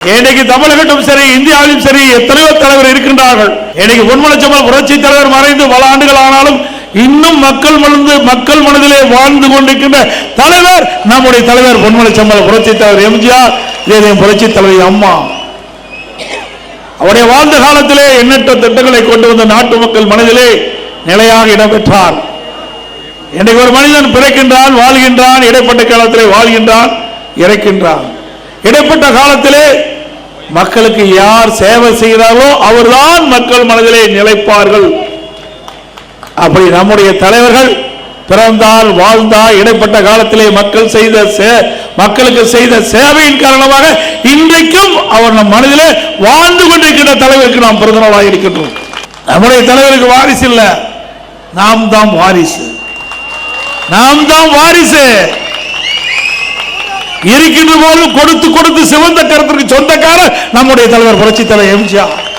இன்னைக்கு தமிழகத்திலும் சரி இந்தியாவிலும் சரி எத்தனையோ தலைவர் இருக்கின்றார்கள். இன்னைக்கு பொன்மனச்செம்மல் புரட்சி தலைவர் மறைந்து பல ஆண்டுகள் ஆனாலும் இன்னும் மக்கள் மனதிலே வாழ்ந்து கொண்டிருக்கின்ற தலைவர் நம்முடைய தலைவர் பொன்மனச்செம்மல் புரட்சி தலைவர் எம்ஜிஆர், புரட்சி தலைவர் அம்மா. அவருடைய வாழ்ந்த காலத்திலே எண்ணற்ற திட்டங்களை கொண்டு வந்த நாட்டு மக்கள் மனதிலே நிலையாக இடம்பெற்றார். இன்றைக்கு ஒரு மனிதன் பிறக்கின்றான், வாழ்கின்றான், இடைப்பட்ட காலத்திலே வாழ்கின்றான், இறக்கின்றான். இடைப்பட்ட காலத்திலே மக்களுக்கு யார் சேவை செய்கிறார்களோ அவர்தான் மக்கள் மனதிலே நிலைப்பார்கள். அப்படி நம்முடைய தலைவர்கள் பிறந்தால் வாழ்ந்தால் இடைப்பட்ட காலத்திலே மக்களுக்கு செய்த சேவையின் காரணமாக இன்றைக்கும் அவர் நம் மனதிலே வாழ்ந்து கொண்டிருக்கின்ற தலைவருக்கு நாம் பிறந்தநாளாக இருக்கின்றோம். நம்முடைய தலைவருக்கு வாரிசு இல்ல, நாம் தான் வாரிசு. நாம் தான் வாரிசு. இருக்கின்ற போது கொடுத்து கொடுத்து சிவந்த கருத்திற்கு சொந்தக்காரர் நம்முடைய தலைவர் புரட்சி தலைவர் எம்ஜிஆர்.